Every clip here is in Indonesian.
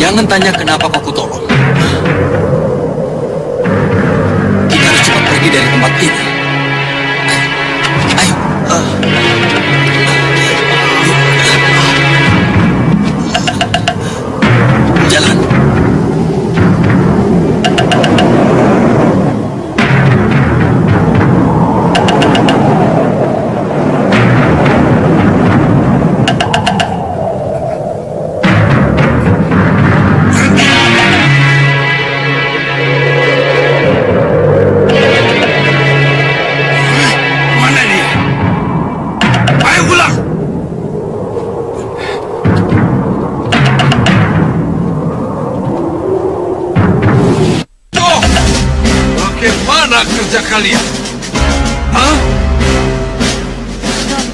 Jangan tanya kenapa kau kutolong. Kita harus cepat pergi dari tempat ini. Ayo. Jalan. Kerja kalian, hah?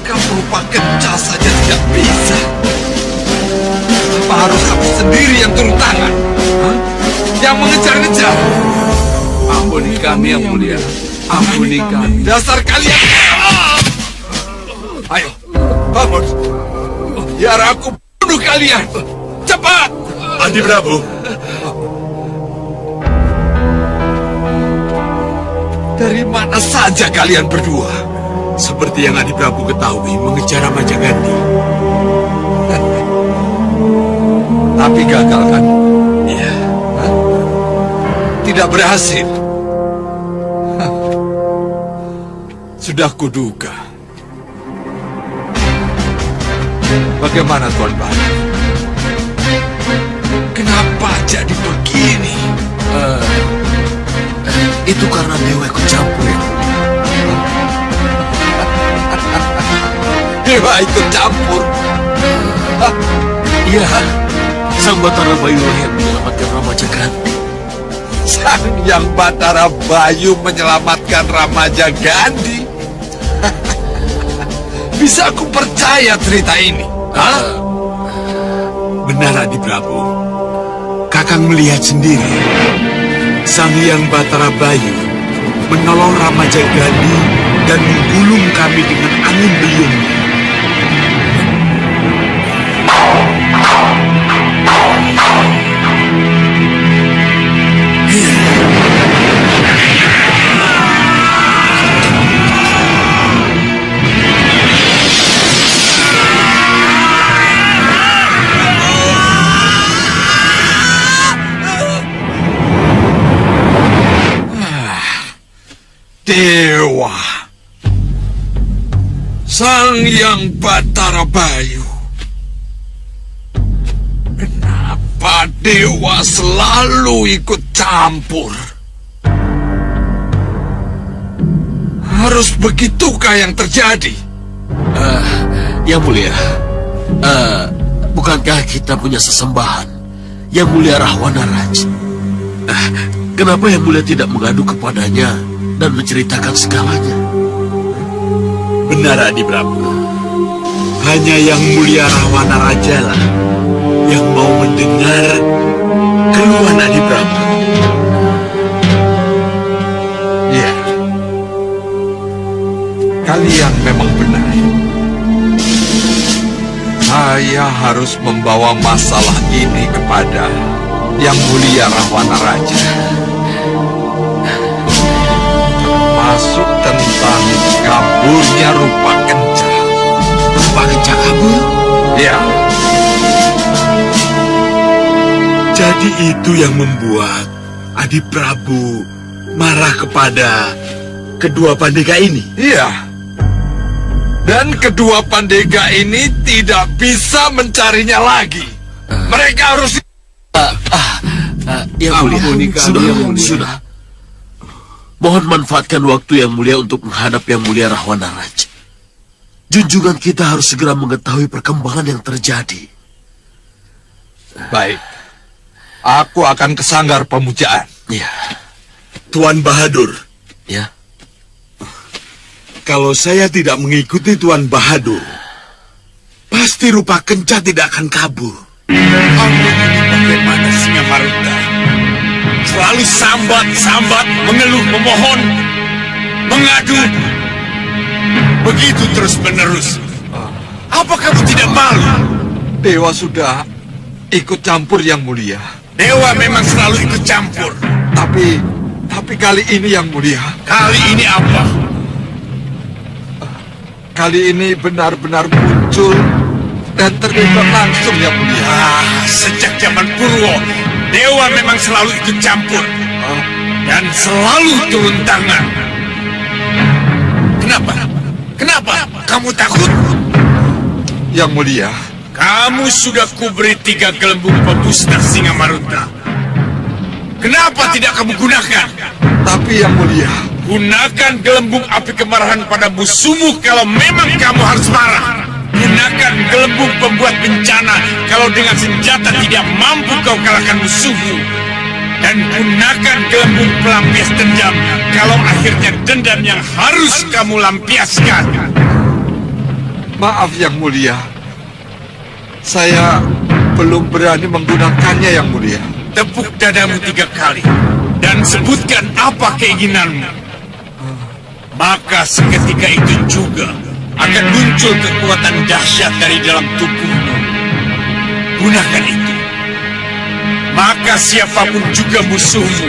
Kamu berupa kencah saja tidak bisa. Apa harus aku sendiri yang turun tangan? Hah? Yang mengejar-ngejar? Ampuni kami yang mulia, ampuni kami. Dasar kalian! Ayo, bangun. Biar aku bunuh kalian. Cepat! Adi Prabu. Dari mana saja kalian berdua? Seperti yang Adi Prabu ketahui, mengejar Ramajagandhi. Tapi gagal kan? Iya. Tidak berhasil. Sudah kuduga. Bagaimana Tuan Bayu? Kenapa jadi begini? Itu karena Dewa ikut campur ya. Dewa ikut campur? Iya, Sang Batara Bayu yang menyelamatkan Ramajagandhi. Sang Yang Batara Bayu menyelamatkan Ramajagandhi? Bisa aku percaya cerita ini? Hah? Benar Adi Prabu. Kakang melihat sendiri. Sang Hyang Batara Bayu menolong Ramajagandhi dan menggulung kami dengan angin beliung. Dewa, Sang Yang Batara Bayu. Kenapa Dewa selalu ikut campur? Harus begitukah yang terjadi? Yang mulia, bukankah kita punya sesembahan Yang Mulia Rahwana Raj? Kenapa Yang Mulia tidak mengadu kepadanya dan menceritakan segalanya? Benar, Adi Prabu. Hanya Yang Mulia Rahwana Raja lah yang mau mendengar keluhan Adi Prabu. Ya, kalian memang benar. Saya harus membawa masalah ini kepada Yang Mulia Rahwana Raja. Termasuk tentang kaburnya Rupa Kenca. Rupa Kenca kabur? Ya, Jadi itu yang membuat Adi Prabu marah kepada kedua pandega ini? iya. Dan kedua pandega ini tidak bisa mencarinya lagi. Mereka harus... Yang Mulia, sudah. Mohon manfaatkan waktu Yang Mulia untuk menghadap Yang Mulia Rahwana Raj. Junjungan kita harus segera mengetahui perkembangan yang terjadi. Baik. Aku akan ke sanggar pemujaan. Ya, Tuan Bahadur, ya. kalau saya tidak mengikuti Tuan Bahadur, pasti Rupa Kenca tidak akan kabur. Kamu ini bagaimana Singa Maruta? Selalu sambat, mengeluh, memohon, mengadu. Begitu terus-menerus. Apa kamu tidak malu? Dewa sudah ikut campur Yang Mulia. Dewa memang selalu ikut campur. Tapi kali ini Yang Mulia. Kali ini apa? Kali ini benar-benar muncul dan terlibat langsung Yang Mulia. Sejak zaman Purwo, Dewa memang selalu ikut campur dan selalu turun tangan. Kenapa? Kamu takut? Yang Mulia, kamu sudah kuberi 3 gelembung pemusnah Singa Maruta. Kenapa tidak kamu gunakan? Tapi Yang Mulia, gunakan gelembung api kemarahan pada musuhmu kalau memang kamu harus marah. Gunakan gelembung pembuat bencana kalau dengan senjata tidak mampu kau kalahkan musuhmu. Dan gunakan gelembung pelampias dendam kalau akhirnya dendam yang harus kamu lampiaskan. Maaf Yang Mulia, saya belum berani menggunakannya Yang Mulia. Tepuk dadamu 3 kali dan sebutkan apa keinginanmu. Maka seketika itu juga akan muncul kekuatan dahsyat dari dalam tubuhmu. Gunakan itu. Maka siapapun juga musuhmu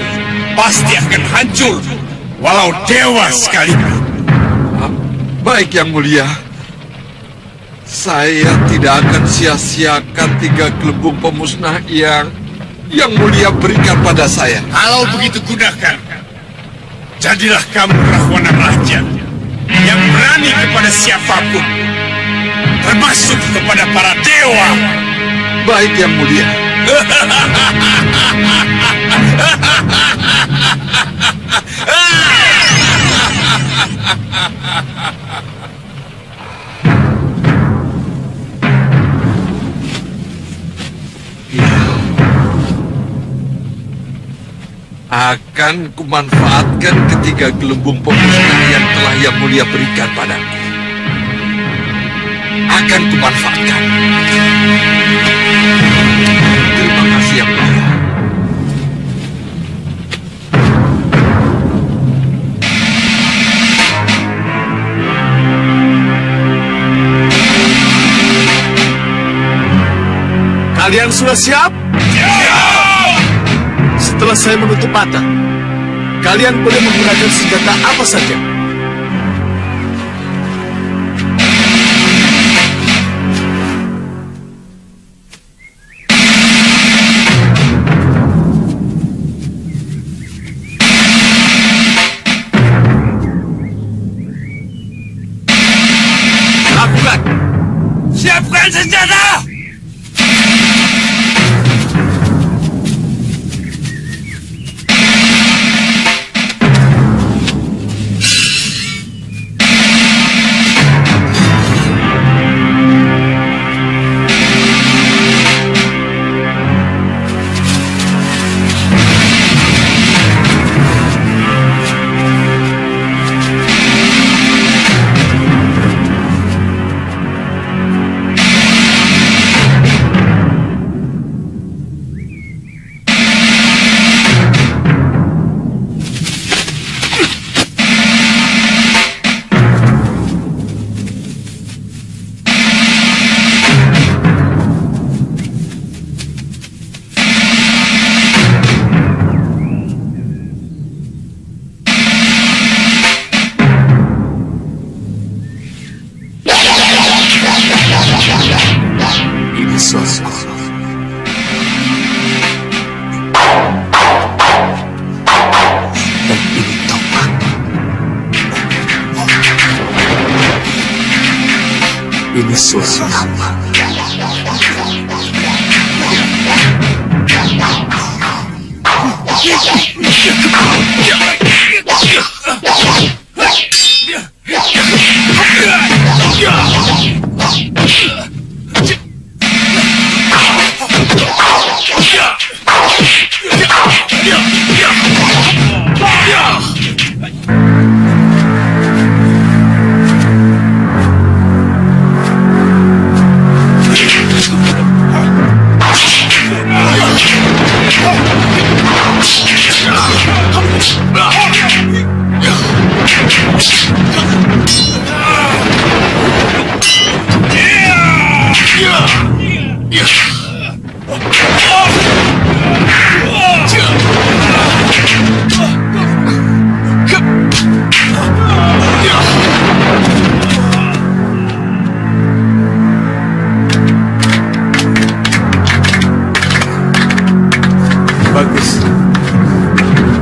pasti akan hancur, walau dewa sekalipun. Baik Yang Mulia. Saya tidak akan sia-siakan 3 gelembung pemusnah yang Mulia berikan pada saya. Kalau begitu gunakan. Jadilah kamu Rahwana Raja yang berani kepada siapapun, termasuk kepada para dewa. Baik Yang Mulia. Akan kumanfaatkan ketiga gelembung pemusnah yang telah Yang Mulia berikan padaku. Akan kumanfaatkan. Terima kasih Yang Mulia. Kalian sudah siap? Setelah saya menutup mata, kalian boleh menggunakan senjata apa saja. Lakukan. Siapkan senjata! Ini suatu. Dan ini tombak. Ini suatu nama.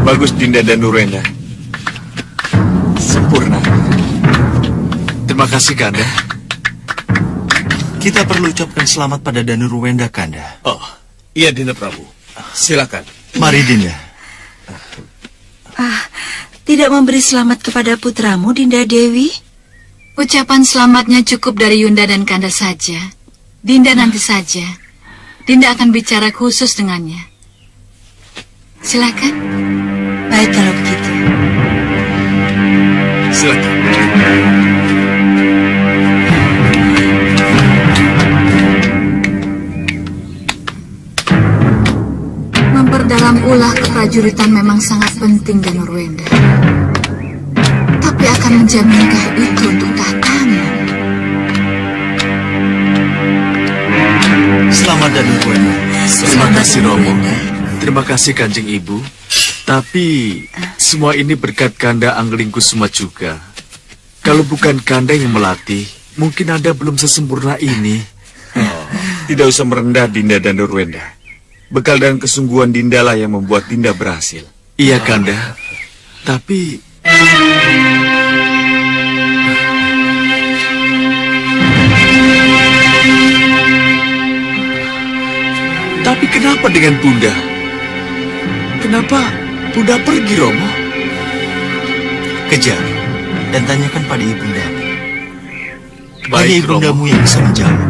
Bagus Dinda dan Nurenda. Sempurna. Terima kasih Kanda. Kita perlu ucapkan selamat pada Danuruwenda, Kanda. Oh, iya Dinda Prabu. Silakan. Mari Dinda. Tidak memberi selamat kepada putramu, Dinda Dewi? Ucapan selamatnya cukup dari Yunda dan Kanda saja. Dinda nanti saja. Dinda akan bicara khusus dengannya. Silakan. Baik kalau begitu. Silakan. Memperdalam ulah keprajuritan memang sangat penting, Danuruwenda. Tapi akan menjaminkah itu untuk tahtamu? Selamat Danuruwenda. Terima kasih Romo. Terima kasih Kanjeng Ibu. Tapi semua ini berkat Kanda Anglingkusuma juga. Kalau bukan Kanda yang melatih, mungkin Anda belum sesempurna ini. Tidak usah merendah Dinda dan Nurwenda. Bekal dan kesungguhan Dinda lah yang membuat Dinda berhasil. Iya Kanda. Tapi kenapa dengan Bunda? Kenapa Bunda pergi, Romo? Kejar dan tanyakan pada ibundamu. Hanya Baik, ibundamu Romo. yang bisa menjawab.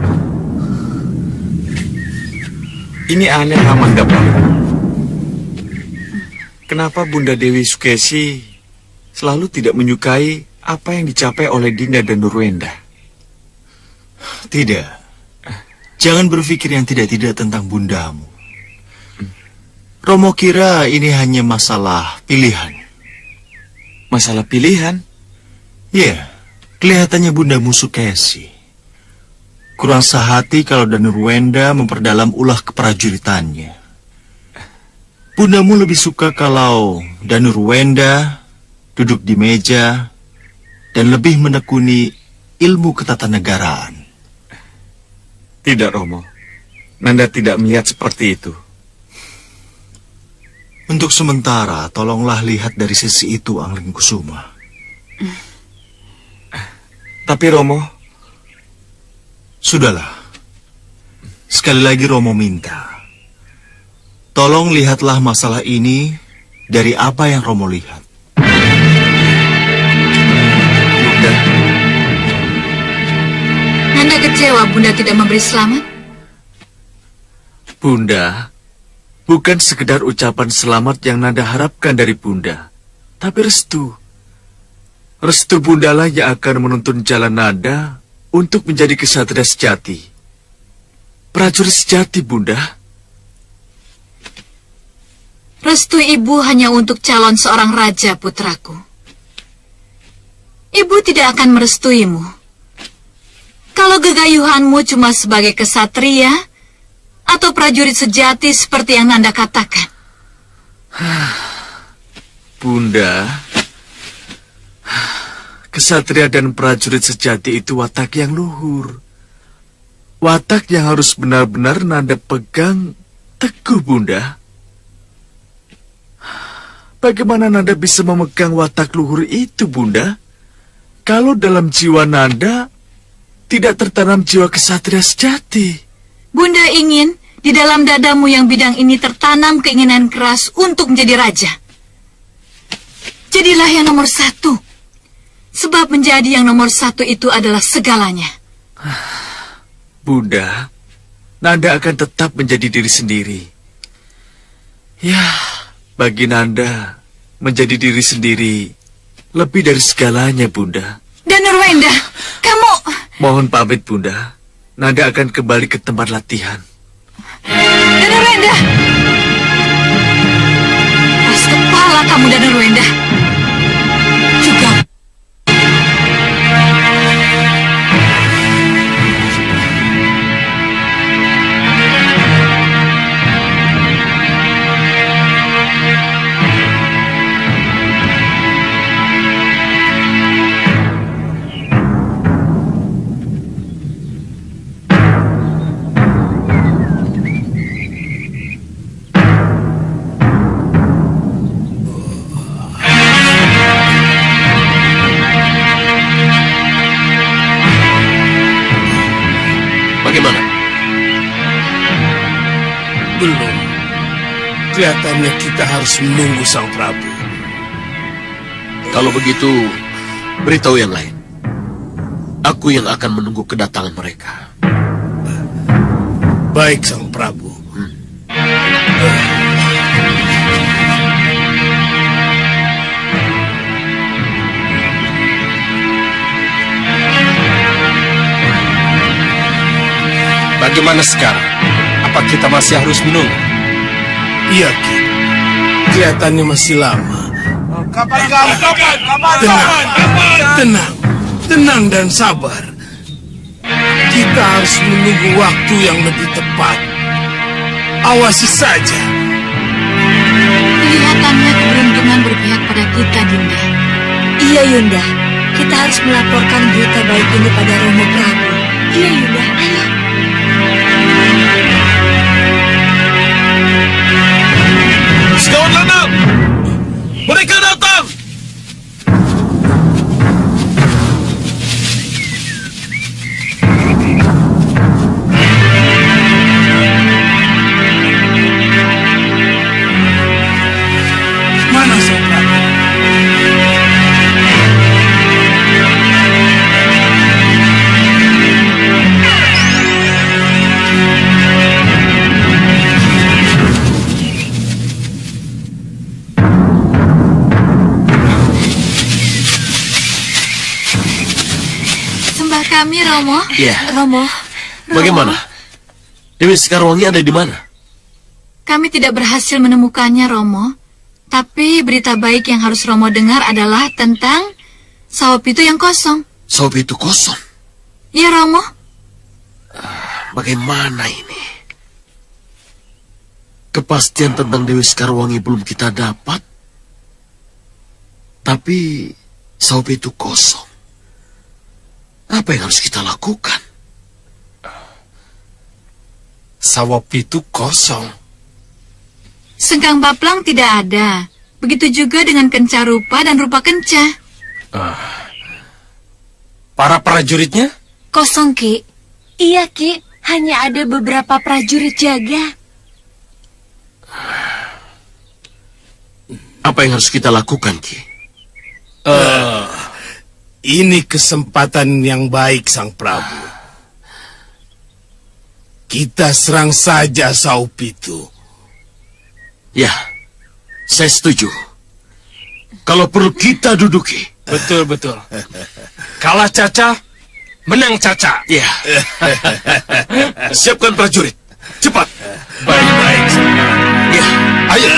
Ini aneh Amanda Prabu. Kenapa Bunda Dewi Sukesi selalu tidak menyukai apa yang dicapai oleh Dinda dan Nurwenda? Tidak. Jangan berpikir yang tidak-tidak tentang bundamu. Romo kira ini hanya masalah pilihan. Masalah pilihan? Ya, kelihatannya bundamu Sukesi. Lalu bagaimana? Apakah bundamu tidak menyukai apa yang dicapai oleh Dinda dan Nurwenda? Tidak. Tidak. Jangan berpikir yang tidak-tidak tentang bundamu. Romo kira ini hanya masalah pilihan. Ya, kelihatannya bundamu Sukesi. Kurang sehati kalau Danurwenda memperdalam ulah keprajuritannya. Bundamu lebih suka kalau Danurwenda duduk di meja dan lebih menekuni ilmu ketatanegaraan. Tidak, Romo. Nanda tidak melihat seperti itu. Untuk sementara, tolonglah lihat dari sisi itu, Anglingkusuma. Tapi Romo, Sudahlah. Sekali lagi Romo minta. Tolong lihatlah masalah ini dari apa yang Romo lihat. Bunda, Nanda kecewa Bunda tidak memberi selamat. Bunda, bukan sekedar ucapan selamat yang Nanda harapkan dari Bunda, tapi restu. Restu Bundalah yang akan menuntun jalan Nanda untuk menjadi kesatria sejati. Prajurit sejati, Bunda. Restu ibu hanya untuk calon seorang raja, putraku. Ibu tidak akan merestuimu. Kalau gegayuhanmu cuma sebagai kesatria atau prajurit sejati seperti yang Nanda katakan. Bunda, kesatria dan prajurit sejati itu watak yang luhur. Watak yang harus benar-benar Nanda pegang teguh, Bunda. Bagaimana Nanda bisa memegang watak luhur itu, Bunda? Kalau dalam jiwa Nanda tidak tertanam jiwa kesatria sejati. Bunda ingin di dalam dadamu yang bidang ini tertanam keinginan keras untuk menjadi raja. Jadilah yang nomor satu. Sebab menjadi yang nomor satu itu adalah segalanya. Bunda, Nanda akan tetap menjadi diri sendiri. Ya, bagi Nanda, menjadi diri sendiri lebih dari segalanya, Bunda. Danurwenda, kamu... Mohon pamit, Bunda. Nanda akan kembali ke tempat latihan. Danurwenda! Keras kepala kamu, Danurwenda. Juga... Bagaimana? Belum. Kelihatannya kita harus menunggu Sang Prabu. Kalau begitu, beritahu yang lain. Aku yang akan menunggu kedatangan mereka. Baik, Sang Prabu. Bagaimana sekarang? Apa kita masih harus menunggu? Iya, Ki. Kelihatannya masih lama. Tenang dan sabar. Kita harus menunggu waktu yang lebih tepat. Awasi saja. Kelihatannya keberuntungan berpihak pada kita, Dinda. Iya, Yunda. Kita harus melaporkan berita baik ini pada Romo Prabu. Iya, Yunda. Ayo. Sekawan lanang! Mereka datang! Mana Sang Prabu? Sembah kami, Romo. Ya, Romo, bagaimana? Dewi Sekarwangi ada di mana? Kami tidak berhasil menemukannya, Romo. Tapi berita baik yang harus Romo dengar adalah tentang sawah pitu yang kosong. Sawah itu kosong. Ya, Romo. Bagaimana ini? Kepastian tentang Dewi Sekarwangi belum kita dapat. Tapi Saup itu kosong. Apa yang harus kita lakukan? Sawop itu kosong. Sengkang Baplang tidak ada. Begitu juga dengan Kenca Rupa dan Rupa Kenca. Para prajuritnya? Kosong, Ki. Iya, Ki. Hanya ada beberapa prajurit jaga. Apa yang harus kita lakukan, Ki? Ini kesempatan yang baik, Sang Prabu. Kita serang saja Saup itu. Ya, saya setuju. Kalau perlu kita duduki. Betul. Kalah Caca, menang Caca. Ya. Siapkan prajurit. Cepat. Baik. Ya. Ayo.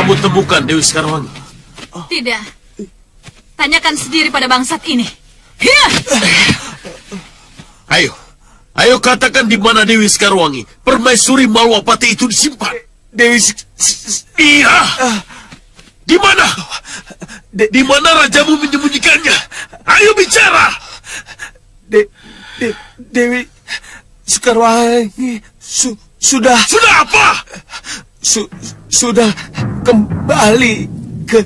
kamu temukan Dewi Sekarwangi? Tidak. Tanyakan sendiri pada bangsat ini. Hiya! Ayo katakan di mana Dewi Sekarwangi, permaisuri Malwapati itu disimpan. Iya. Di mana? Di mana rajamu menyembunyikannya? Ayo bicara. Dewi Sekarwangi sudah apa? sudah kembali ke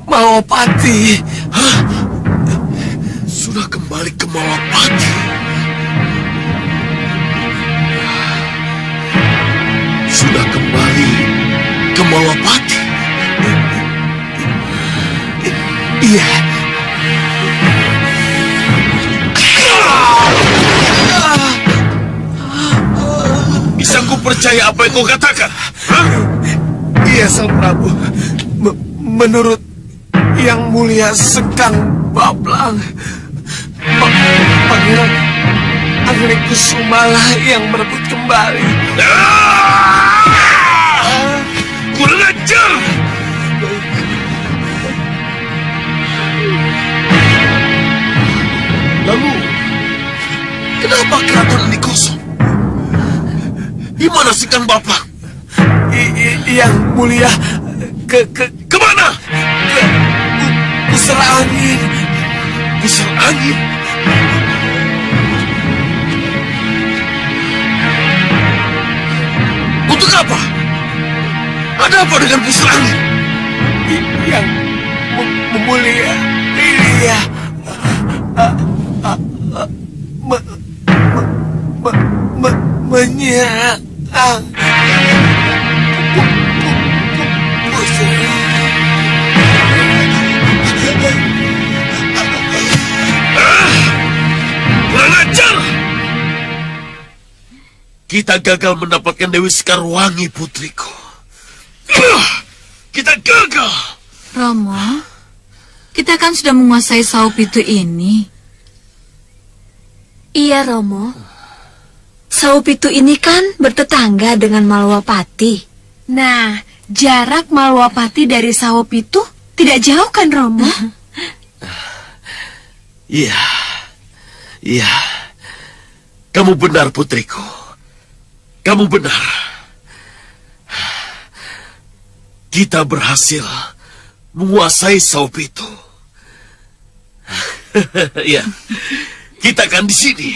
Malwapati. Hah? Sudah kembali ke Malwapati? Sudah kembali ke Malwapati? Iya. Bisa ku percaya apa yang kau katakan? Hah? Iya, Sang Prabu. Menurut Yang Mulia Sekang Bablang, Pangeran Anggrikusuma lah yang merebut kembali. Kurang ajar! Lalu, kenapa keraton ini kosong? Di mana Sekang Bablang? Yang Mulia Kemana? Pusar angin. Pusar angin? Untuk apa? Ada apa dengan pusar angin? Yang Mulia Lilia menyerang Kurang ajar! Kita gagal mendapatkan Dewi Sekarwangi, putriku. Kita gagal! Romo, kita kan sudah menguasai Saupitu ini. Iya, Romo. Saupitu ini kan bertetangga dengan Malwapati. Nah, jarak Malwapati dari Saupitu tidak jauh kan, Romo? Iya. Iya. Kamu benar, putriku. Kamu benar. Kita berhasil menguasai Saupitu. Iya. Kita akan di sini.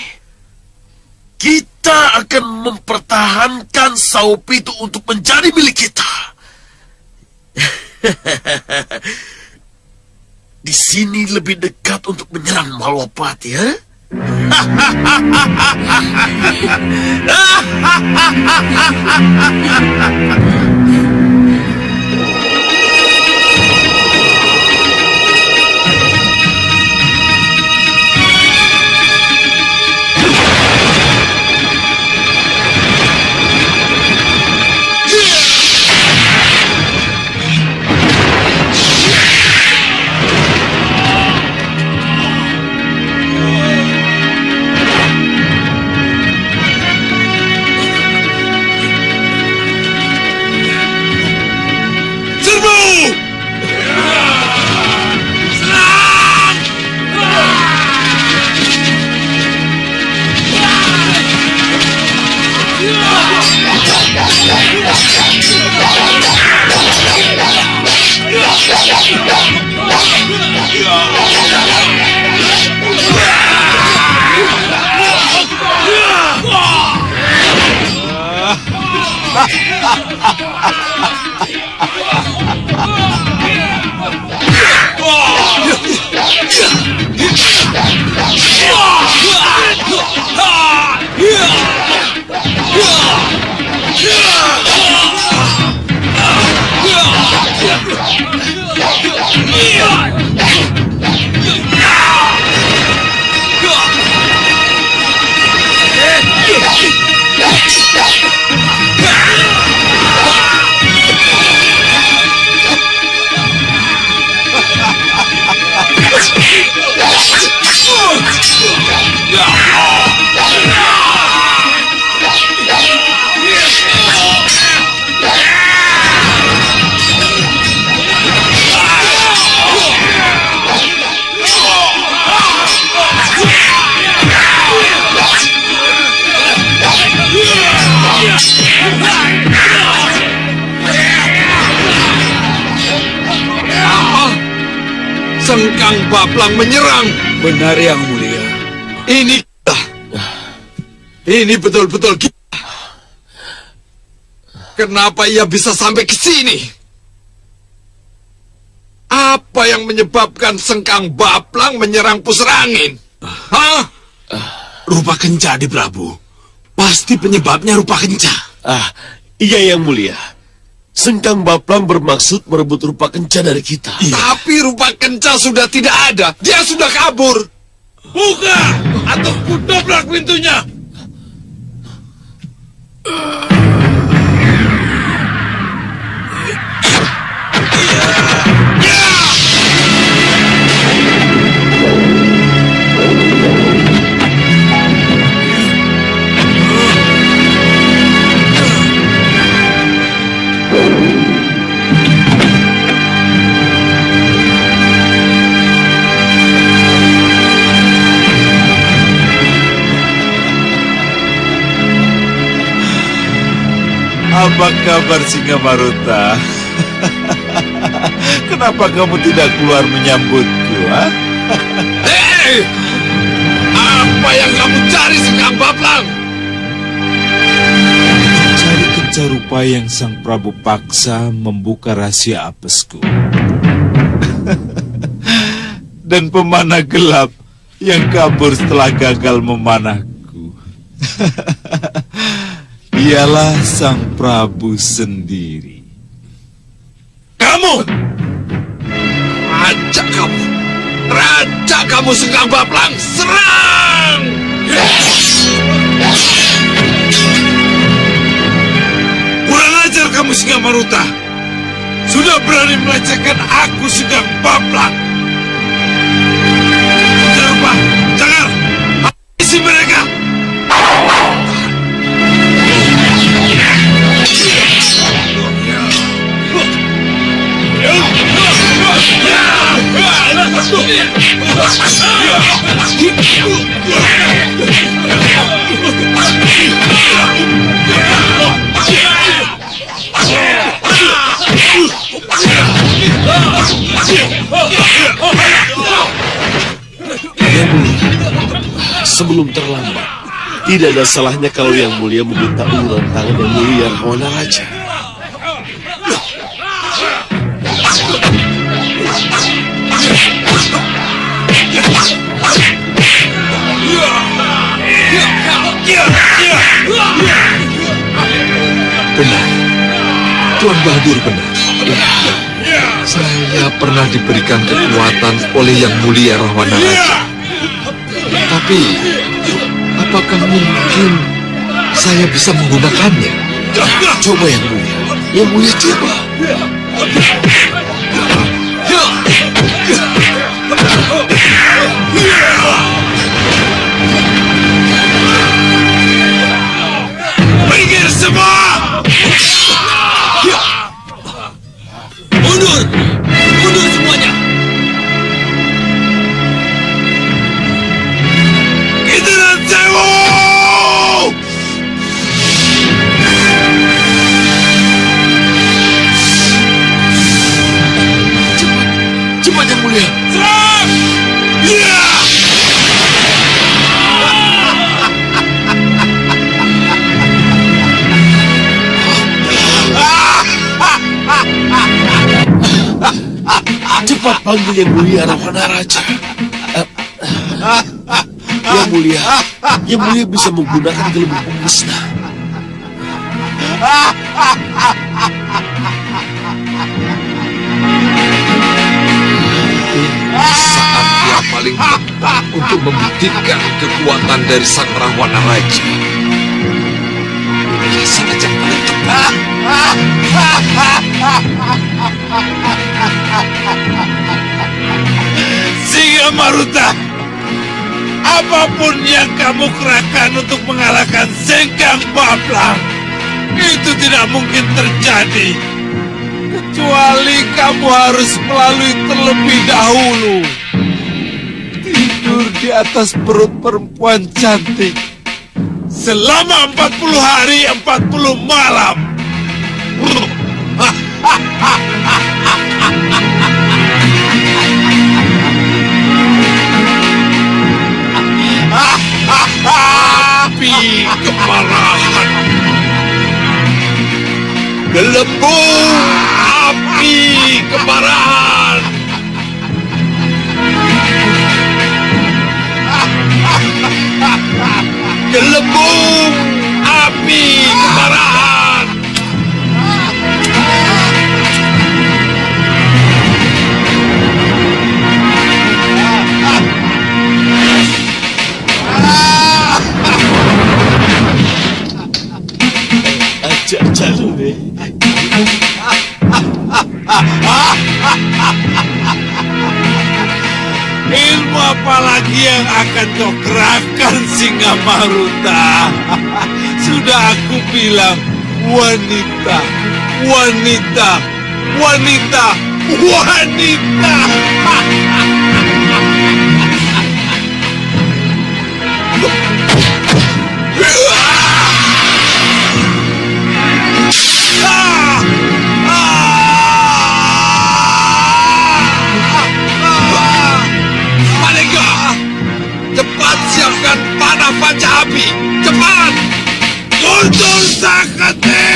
Kita akan mempertahankan Saupitu untuk menjadi milik kita. Di sini lebih dekat untuk menyerang Malwapati, ya? Yeah. Sengkang Baplang menyerang. Benar yang mulia. Ini kita. Ini betul-betul kita. Kenapa ia bisa sampai ke sini? Apa yang menyebabkan Sengkang Baplang menyerang pusar angin? Hah? Rupa kenca, Adi Prabu. Pasti penyebabnya rupa kenca. Iya yang mulia. Sengkang Baplang bermaksud merebut rupa kenca dari kita. Tapi rupa kenca sudah tidak ada. Dia sudah kabur. Buka atau kudobrak pintunya. Apa kabar Singa Maruta? Kenapa kamu tidak keluar menyambutku? Hei! Apa yang kamu cari, Sengkang Baplang? Cari kenca rupa yang Sang Prabu paksa membuka rahasia apesku. Dan pemanah gelap yang kabur setelah gagal memanahku. Ialah Sang Prabu sendiri. Kamu! Raja kamu Sengkang Baplang, serang! Kurang ajar kamu Singa Maruta. Sudah berani melecehkan aku Sengkang Baplang. Jangan! Habisi mereka! Sebelum terlambat, tidak ada salahnya kalau yang mulia meminta uluran tangan yang mulia Rahwana Raja. Benar. Tuan Bahadur benar. Saya pernah diberikan kekuatan oleh Yang Mulia Rahwana Raja. Tapi, apakah mungkin saya bisa menggunakannya? Coba yang mulia. Yang mulia coba. Minggir semua! Mundur! Mundur semuanya! Giliran Sewu! Cepat yang mulia. Serang! Ya! Cepat panggil yang mulia Rahwana Raja. Yang mulia bisa menggunakan gelembung pemusnah. Saat yang paling tepat untuk membuktikan kekuatan dari Sang Rahwana Raja. Inilah saat yang paling tepat. Singa Maruta, apapun yang kamu kerahkan untuk mengalahkan Sengkang Baplang, itu tidak mungkin terjadi. Kecuali kamu harus melalui terlebih dahulu. Tidur di atas perut perempuan cantik selama 40 hari 40 malam. Gelembung api kemarahan. Gelembung api kemarahan. Ilmu apa lagi yang akan kau kerahkan, Singa Maruta? Sudah aku bilang, wanita, wanita, wanita, wanita. Malega, cepat siapkan panah panca api. Cepat! Guntur Sakti!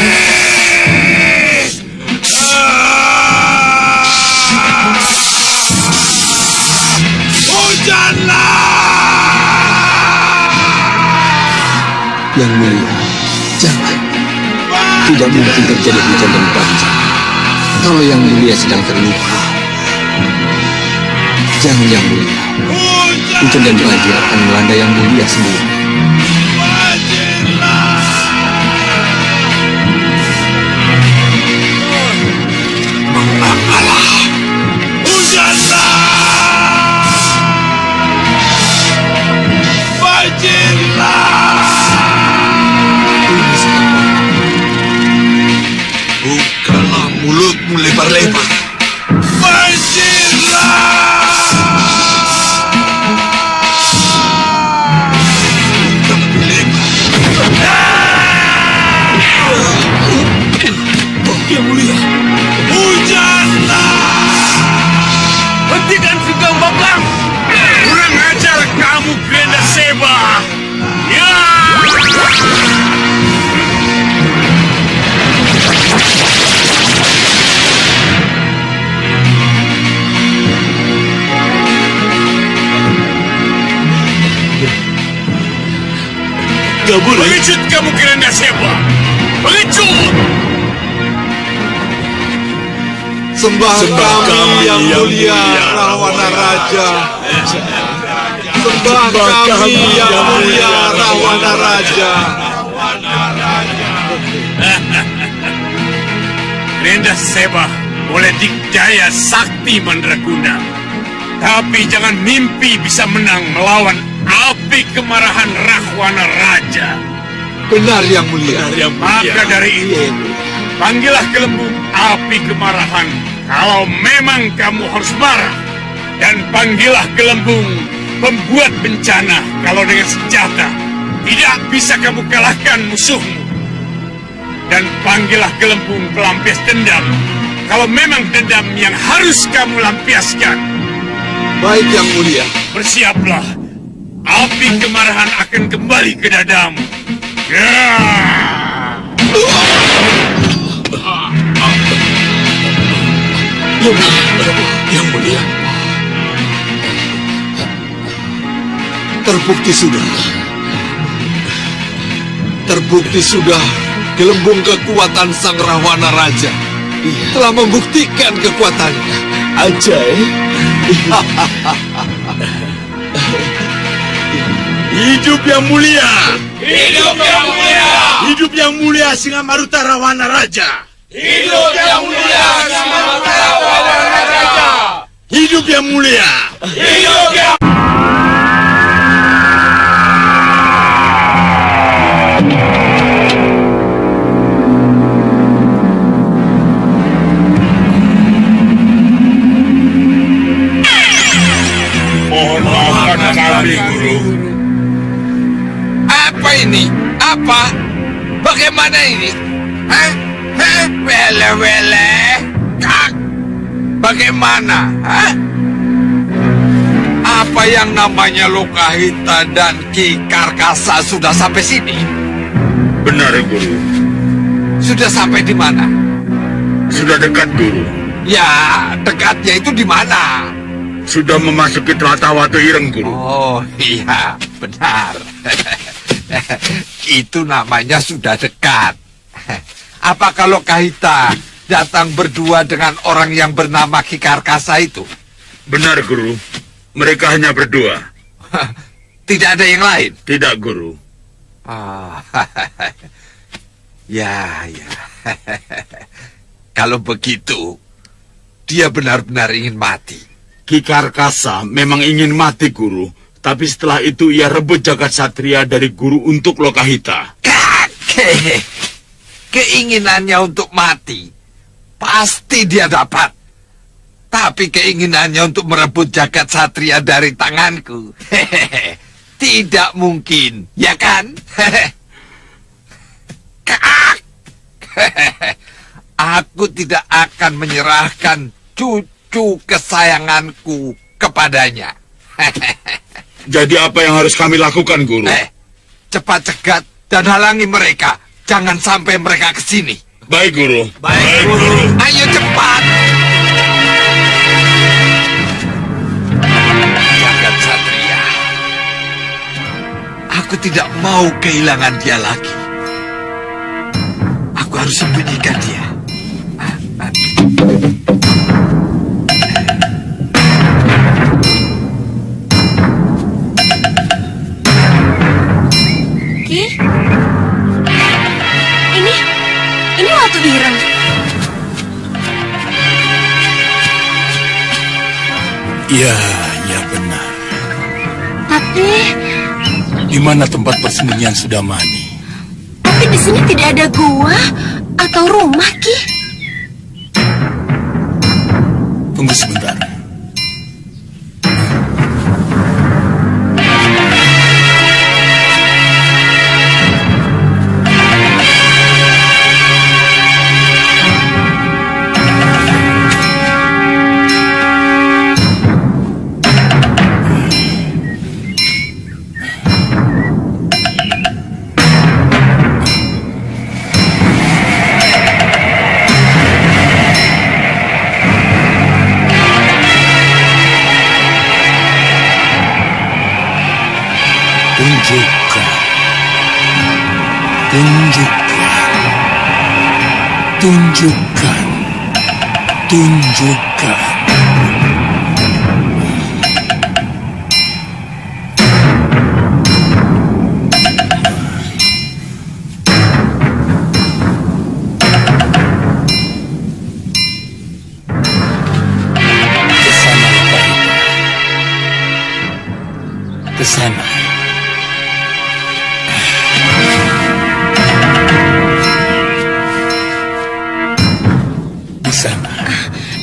Yang mulia, jangan. Tidak mungkin terjadi hujan dan banjir kalau yang mulia sedang terluka. Jangan, yang mulia. Hujan dan banjir akan melanda yang mulia sendiri. Mengalah. Hujanlah! Banjirlah! Bukalah mulutmu lebar-lebar. Banjirlah! Bukan lebih lebar. Yang mulia, hujanlah! Hentikan Sugeng Bablang! Kurang ajar kamu, Grenda Seba! Ya! Gak boleh. Pengecut kamu, Grenda Seba! Pengecut! Sembah kami yang mulia Rahwana Raja. Sembah kami yang mulia Rahwana Raja. Grenda Seba boleh dikdaya sakti Mandraguna, tapi jangan mimpi bisa menang melawan api kemarahan Rahwana Raja. Benar yang mulia. Maka dari itu, panggillah gelembung api kemarahan kalau memang kamu harus marah. Dan panggillah gelembung pembuat bencana kalau dengan senjata tidak bisa kamu kalahkan musuhmu. Dan panggillah gelembung pelampias dendam kalau memang dendam yang harus kamu lampiaskan. Baik yang mulia. Bersiaplah, api kemarahan akan kembali ke dadamu. Ya! Yang mulia, terbukti sudah gelembung kekuatan Sang Rahwana Raja telah membuktikan kekuatannya. Ajaib. Hidup yang mulia, hidup yang mulia, hidup yang mulia Singa Maruta Rahwana Raja. Hidup yang mulia Singa Maruta Rahwana Raja. Hidup yang mulia. Hidup yang mohon maafkan kami, Guru. Apa ini? Apa? Bagaimana ini? Hah? Wele-wele? Kak? Bagaimana? Hah? Apa yang namanya Lokahita dan Ki Karkasa sudah sampai sini? Benar, Guru. Sudah sampai di mana? Sudah dekat, Guru. Ya, dekatnya itu di mana? Sudah memasuki tlatah Watu Ireng, Guru. Oh, iya, benar. Itu namanya sudah dekat. Apa kalau Kahita datang berdua dengan orang yang bernama Ki Karkasa itu? Benar, Guru. Mereka hanya berdua. Tidak ada yang lain? Tidak, Guru. Ya. Kalau begitu, dia benar-benar ingin mati. Ki Karkasa memang ingin mati, Guru. Tapi setelah itu ia rebut jagat satria dari Guru untuk Lokahita. Keinginannya untuk mati pasti dia dapat. Tapi keinginannya untuk merebut jagat satria dari tanganku, tidak mungkin, ya kan? Aku tidak akan menyerahkan cucu kesayanganku kepadanya. Jadi apa yang harus kami lakukan, Guru? Cepat cegat dan halangi mereka. Jangan sampai mereka ke sini. Baik, Guru. Baik, Guru. Ayo cepat. Jagat satria. Aku tidak mau kehilangan dia lagi. Aku harus sembunyikan dia. Ki? Ini Watu Ireng. Ya benar. Tapi Di mana tempat persembunyian Sudamani? Tapi di sini tidak ada gua atau rumah, Ki. Tunggu sebentar. Tunjukkan. Ke sana.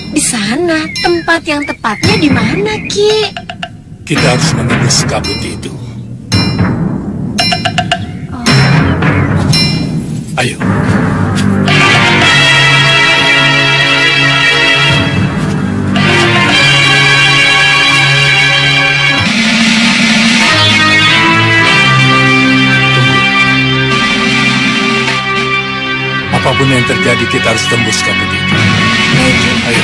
Di sana, tempat yang tepatnya di mana, Ki? Kita harus menembus kabut itu. Ayo. Apapun yang terjadi, kita harus tembus kabut itu. Ayo.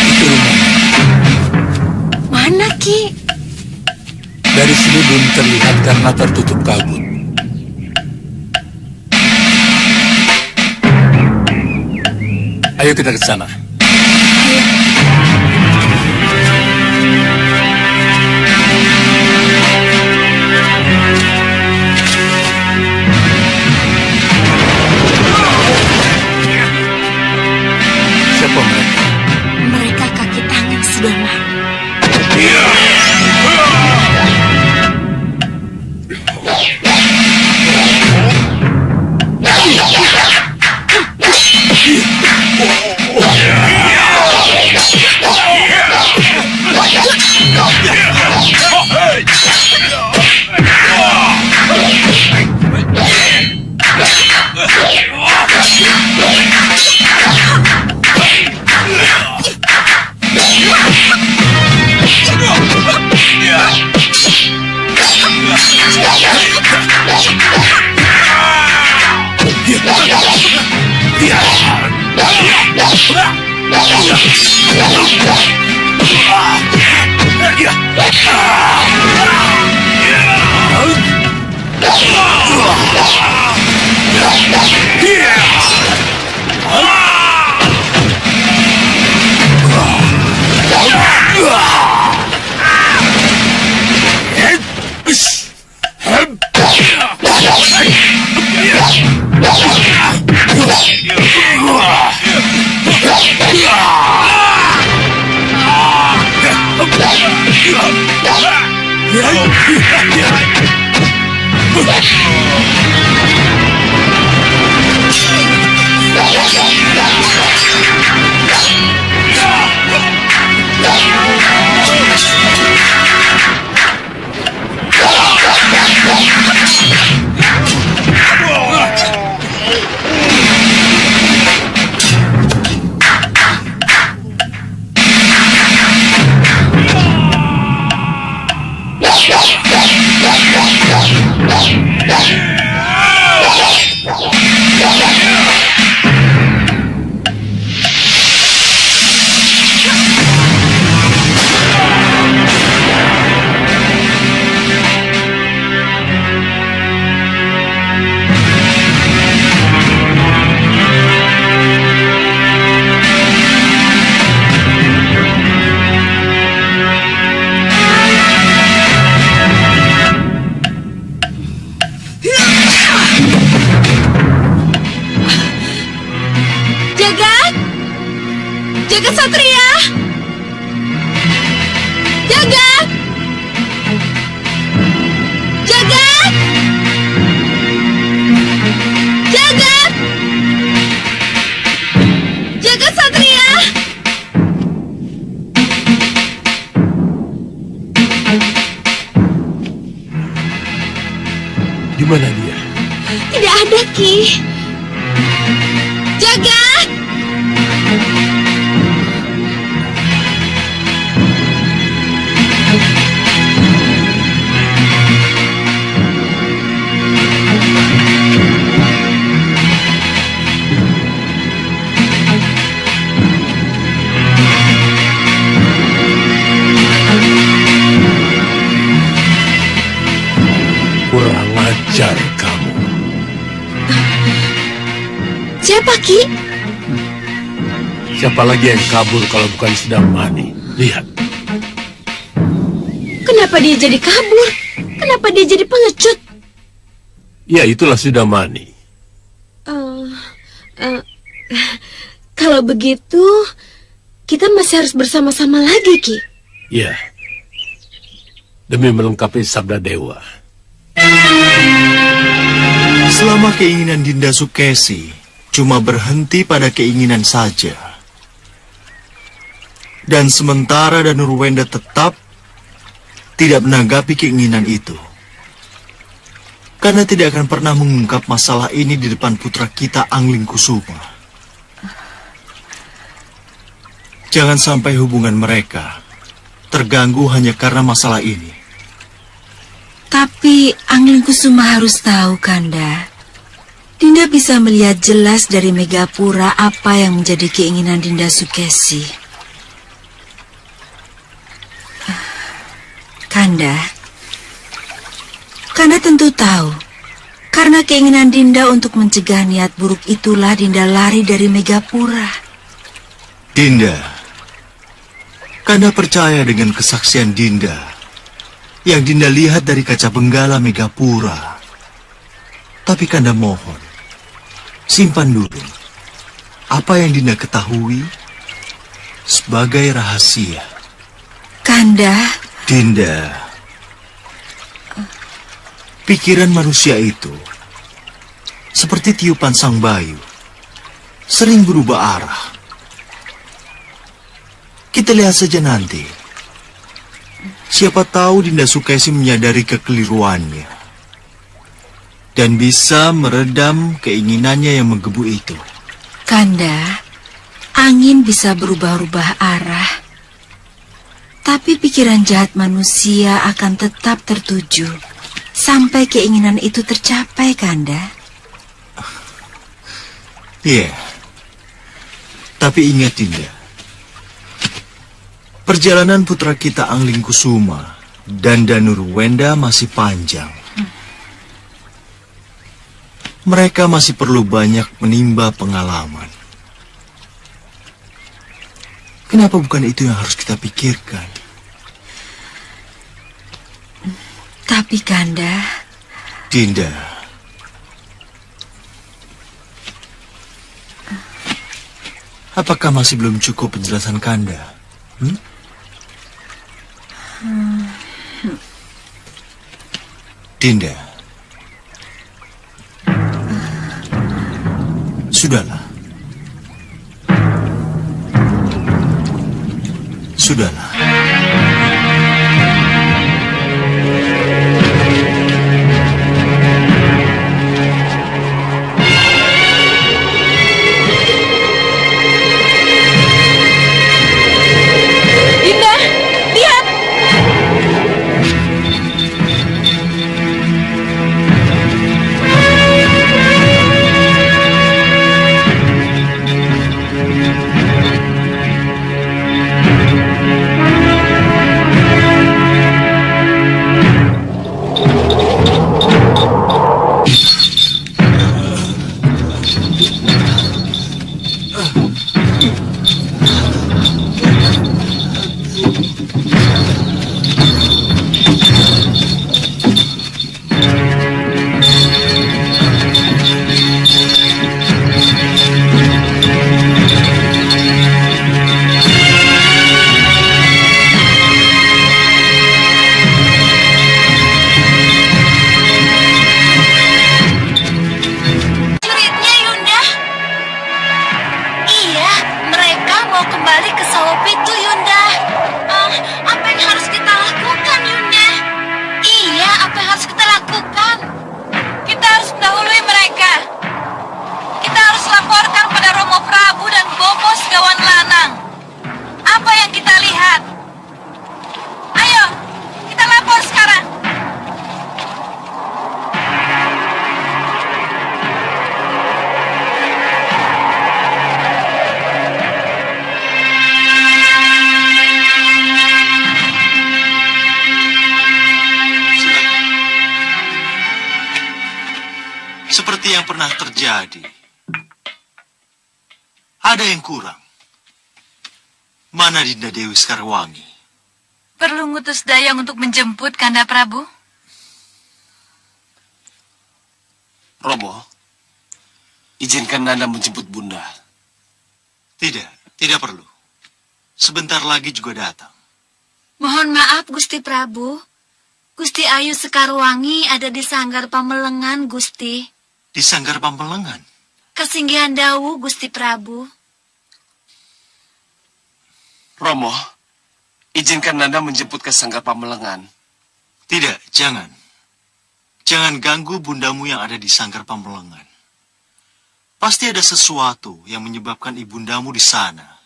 Itu rumah. Mana, Ki? Dari sini belum terlihat karena tertutup kabut. Ayo kita ke sana. Siapa mereka? Mereka kaki tangan Sudamani. Jagat Satria! Jagat! Jagat! Jagat! Jagat Satria! Di mana dia? Tidak ada, Ki. Jagat! Kurang ajar kamu. Siapa, Ki? Siapa lagi yang kabur kalau bukan Sudamani? Lihat. Kenapa dia jadi kabur? Kenapa dia jadi pengecut? Ya, itulah Sudamani. Kalau begitu, kita masih harus bersama-sama lagi, Ki. Ya. Demi melengkapi sabda dewa. Selama keinginan Dinda Sukesi cuma berhenti pada keinginan saja, dan sementara Danurwenda tetap tidak menanggapi keinginan itu, karena tidak akan pernah mengungkap masalah ini di depan putra kita Angling Kusuma. Jangan sampai hubungan mereka terganggu hanya karena masalah ini. Tapi Angling Kusuma harus tahu, Kanda. Dinda bisa melihat jelas dari Megapura apa yang menjadi keinginan Dinda Sukesi. Kanda tentu tahu, karena keinginan Dinda untuk mencegah niat buruk itulah Dinda lari dari Megapura. Dinda, Kanda percaya dengan kesaksian Dinda yang Dinda lihat dari kaca benggala Megapura. Tapi Kanda mohon, simpan dulu apa yang Dinda ketahui sebagai rahasia. Kanda, Dinda, pikiran manusia itu seperti tiupan sang bayu, sering berubah arah. Kita lihat saja nanti. Siapa tahu Dinda Sukesi menyadari kekeliruannya dan bisa meredam keinginannya yang menggebu itu. Kanda, angin bisa berubah-ubah arah, tapi pikiran jahat manusia akan tetap tertuju sampai keinginan itu tercapai, Kanda. Iya. Tapi ingat, Dinda. Perjalanan putra kita Anglingkusuma dan Danurwenda masih panjang. Mereka masih perlu banyak menimba pengalaman. Kenapa bukan itu yang harus kita pikirkan? Tapi Kanda... Dinda, apakah masih belum cukup penjelasan Kanda? Dinda, sudahlah. Sudahlah. Dinda, lihat! Juritnya, Yunda. Iya, mereka mau kembali ke Sawopitu, Yunda. Apa yang harus kita lakukan, Yunda? Iya, apa yang harus kita lakukan? Kita harus mendahului mereka. Kita harus laporkan pada Romo Prabu dan Bopo Segawan Lanang. Apa yang kita lihat? Ayo, kita lapor sekarang. Seperti yang pernah terjadi. Ada yang kurang. Mana Dinda Dewi Sekarwangi? Perlu ngutus dayang untuk menjemput Kanda Prabu? Romo, izinkan Nanda menjemput Bunda. Tidak perlu. Sebentar lagi juga datang. Mohon maaf, Gusti Prabu. Gusti Ayu Sekarwangi ada di Sanggar Pamelengan, Gusti. Di Sanggar Pamelengan? Kesinggihan Dawu, Gusti Prabu. Romo, izinkan Nanda menjemput ke Sanggar Pamelengan. Tidak, jangan. Jangan ganggu bundamu yang ada di Sanggar Pamelengan. Pasti ada sesuatu yang menyebabkan ibundamu di sana.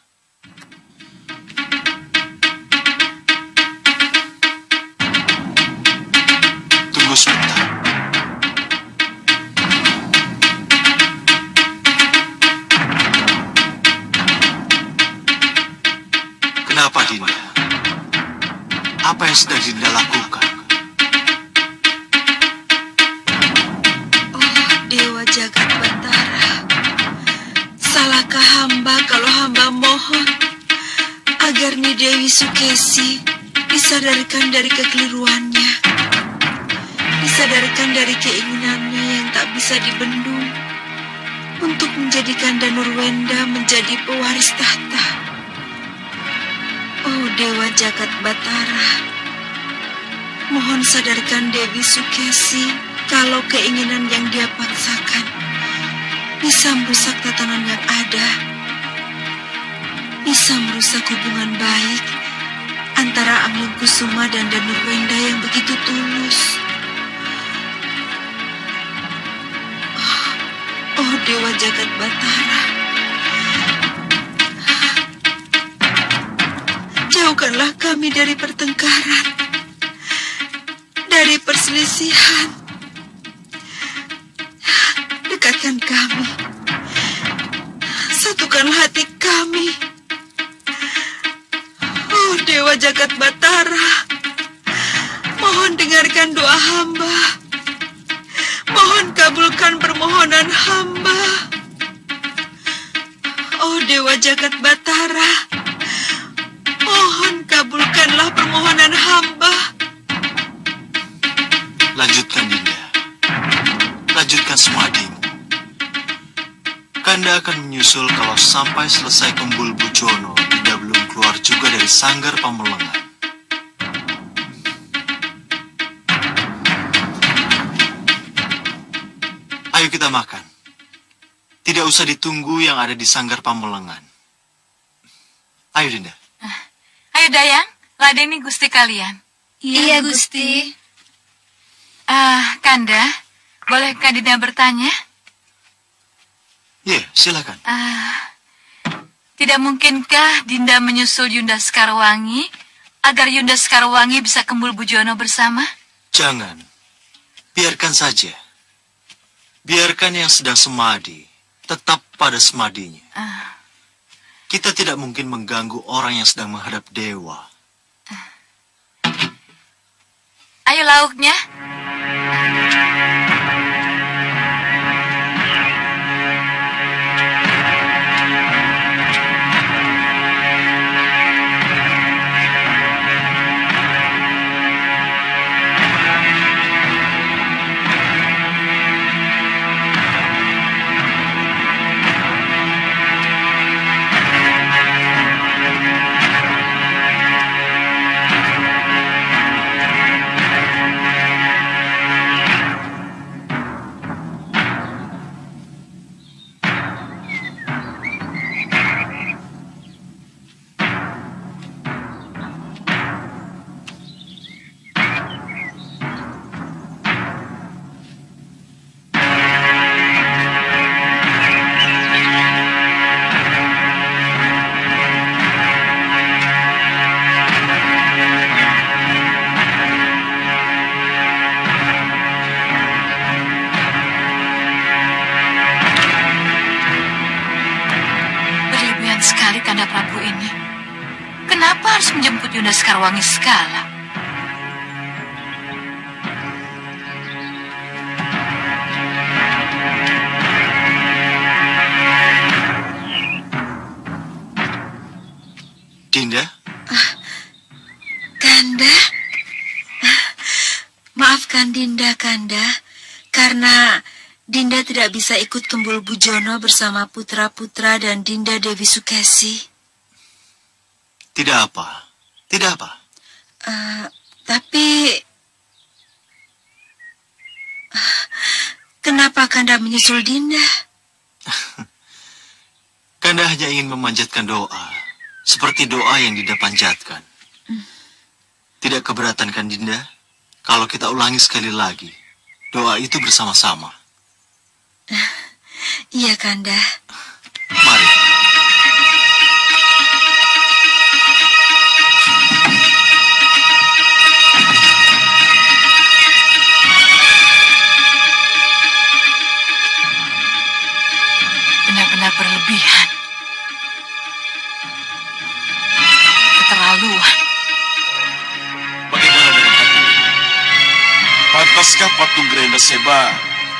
Tunggu sebentar. Kenapa, Dinda? Apa yang sedang Dinda lakukan? Oh, Dewa Jagat Batara. Salahkah hamba kalau hamba mohon agar Nyi Dewi Sukesi disadarkan dari kekeliruannya, disadarkan dari keinginannya yang tak bisa dibendung untuk menjadikan Danurwenda menjadi pewaris tahta. Oh Dewa Jagat Batara, mohon sadarkan Dewi Sukesi kalau keinginan yang dia paksakan bisa merusak tatanan yang ada, bisa merusak hubungan baik antara Anglingkusuma dan Danurwenda yang begitu tulus. Oh Dewa Jagat Batara, jauhkanlah kami dari pertengkaran dari perselisihan. Dekatkan kami, satukan hati kami. Oh Dewa Jagat Batara, mohon dengarkan doa hamba. Mohon kabulkan permohonan hamba. Oh Dewa Jagat Batara, mohon kabulkanlah permohonan hamba. Lanjutkan, Dinda. Lanjutkan semadimu. Kanda akan menyusul kalau sampai selesai Kembul Bujono. Dinda belum keluar juga dari sanggar Pamelengan. Ayo kita makan. Tidak usah ditunggu yang ada di sanggar Pamelengan. Ayo, Dinda. Ayo Dayang, ladeni gusti kalian. Iya, Gusti. Kanda, bolehkah Dinda bertanya? Iya, silakan. Tidak mungkinkah Dinda menyusul Yunda Sekarwangi agar Yunda Sekarwangi bisa Kembul Bujono bersama? Jangan. Biarkan saja. Biarkan yang sedang semadi tetap pada semadinya. Kita tidak mungkin mengganggu orang yang sedang menghadap dewa. Ayo lauknya. Kanda Prabu ini. Kenapa harus menjemput Yunda Sekarwangi segala? Dinda? Kanda? Maafkan Dinda, Kanda, karena Dinda tidak bisa ikut Kembul Bujono bersama putra-putra dan Dinda Dewi Sukesi. Tidak apa. Tidak apa. Tapi... kenapa Kanda menyusul Dinda? Kanda hanya ingin memanjatkan doa. Seperti doa yang Dinda panjatkan. Tidak keberatan kan Dinda? Kalau kita ulangi sekali lagi. Doa itu bersama-sama. Iya, Kanda. Mari. Benar-benar berlebihan. Keterlaluan. Bagaimana dengan patung? Pantaskah patung Grenda Seba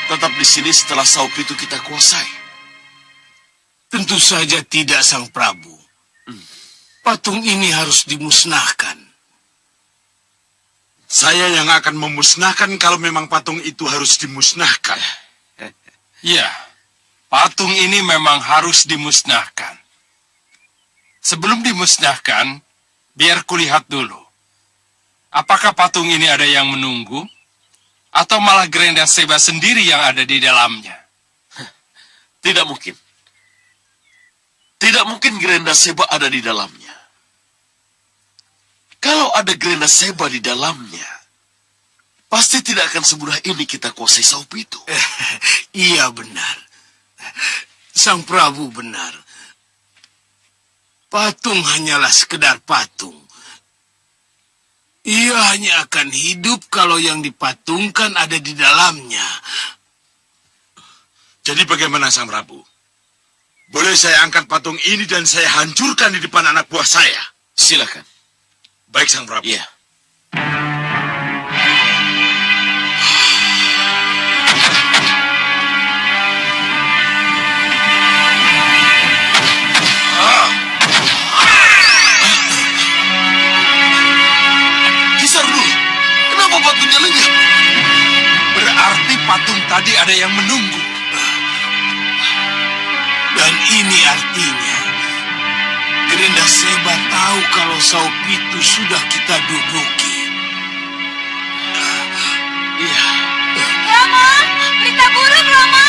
tetap di sini setelah Saup itu kita kuasai? Tentu saja tidak, Sang Prabu. Patung ini harus dimusnahkan. Saya yang akan memusnahkan kalau memang patung itu harus dimusnahkan. Ya, patung ini memang harus dimusnahkan. Sebelum dimusnahkan, biar kulihat dulu. Apakah patung ini ada yang menunggu? Atau malah Grenda Seba sendiri yang ada di dalamnya? Tidak mungkin. Tidak mungkin Grenda Seba ada di dalamnya. Kalau ada Grenda Seba di dalamnya, pasti tidak akan semudah ini kita kuasai Saup itu. Iya benar. Sang Prabu benar. Patung hanyalah sekedar patung. Ia hanya akan hidup kalau yang dipatungkan ada di dalamnya. Jadi bagaimana Sang Prabu? Boleh saya angkat patung ini dan saya hancurkan di depan anak buah saya? Silakan. Baik Sang Prabu. Iya. Kenapa patungnya lenyap? Berarti patung tadi ada yang menunggu. Dan ini artinya, Gerenda Seba tahu kalau Saupitu sudah kita duduki. Iya. Romo, berita buruk Romo.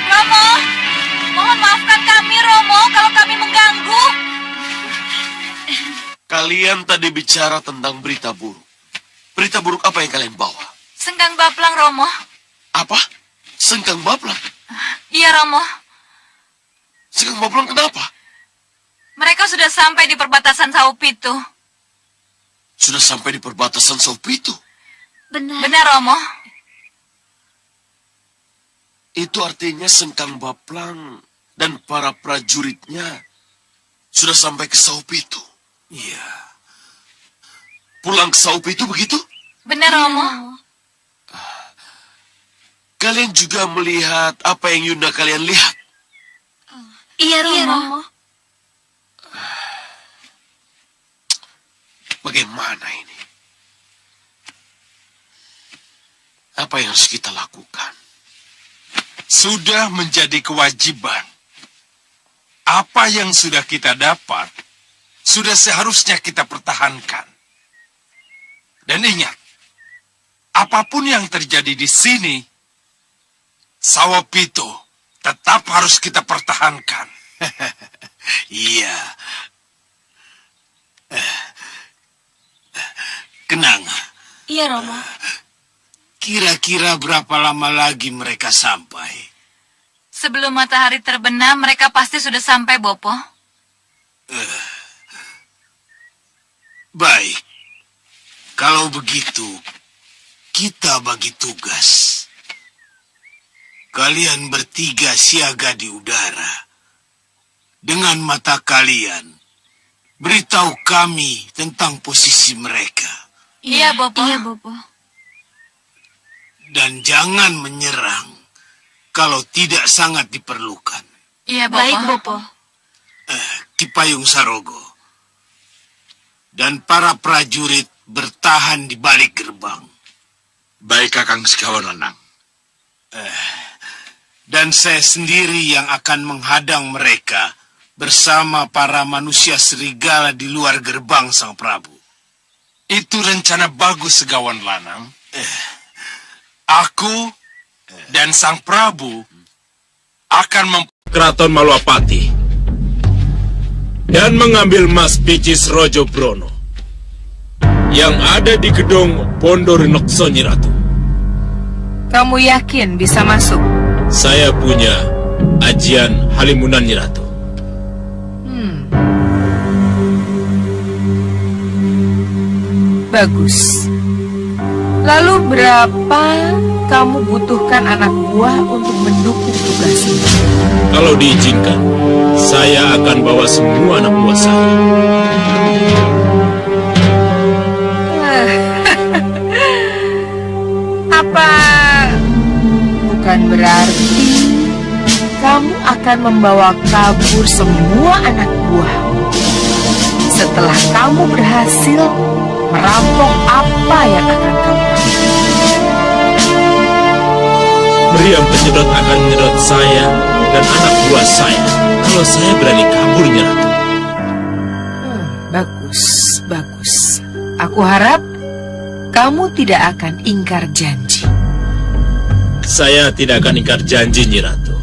Romo, mohon maafkan kami Romo kalau kami mengganggu. Kalian tadi bicara tentang berita buruk. Berita buruk apa yang kalian bawa? Sengkang Baplang Romo. Apa? Sengkang Baplang? Iya Romo. Sengkang Baplang kenapa? Mereka sudah sampai di perbatasan Saupitu. Sudah sampai di perbatasan Saupitu. Benar Romo. Itu artinya Sengkang Baplang dan para prajuritnya sudah sampai ke Saupitu. Iya. Pulang ke Saupitu begitu? Benar Romo. Kalian juga melihat apa yang Yunda kalian lihat? Iya Romo. Bagaimana ini? Apa yang harus kita lakukan? Sudah menjadi kewajiban. Apa yang sudah kita dapat, sudah seharusnya kita pertahankan. Dan ingat, apapun yang terjadi di sini, Saupitu tetap harus kita pertahankan. Iya. Kenanga, Iya Romo. kira-kira berapa lama lagi mereka sampai? Sebelum matahari terbenam, mereka pasti sudah sampai, Bopo. Baik. Kalau begitu, kita bagi tugas. Kalian bertiga siaga di udara. Dengan mata kalian, beritahu kami tentang posisi mereka. Iya, Bopo. Dan jangan menyerang kalau tidak sangat diperlukan. Iya, Bopo. Baik, Bopo. Ki Payung Sarogo dan para prajurit bertahan di balik gerbang. Baik Kakang Sekawan Lanang. Dan saya sendiri yang akan menghadang mereka bersama para manusia serigala di luar gerbang Sang Prabu. Itu rencana bagus, Segawan Lanang. Aku dan Sang Prabu akan Keraton Maluapati dan mengambil Mas Picis Rojo Brono yang ada di gedung Pondorinokso Nyi Ratu. Kamu yakin bisa masuk? Saya punya ajian Halimunan Nyi Ratu. Bagus. Lalu berapa kamu butuhkan anak buah untuk mendukung tugas ini? Kalau diizinkan, saya akan bawa semua anak buah saya. Apa bukan berarti kamu akan membawa kabur semua anak buahmu setelah kamu berhasil merampok apa yang akan kamu lakukan? Meriam penyedot akan menyedot saya dan anak buah saya kalau saya berani kabur, Nyi Ratu. Bagus, bagus. Aku harap kamu tidak akan ingkar janji. Saya tidak akan ingkar janji, Nyi Ratu.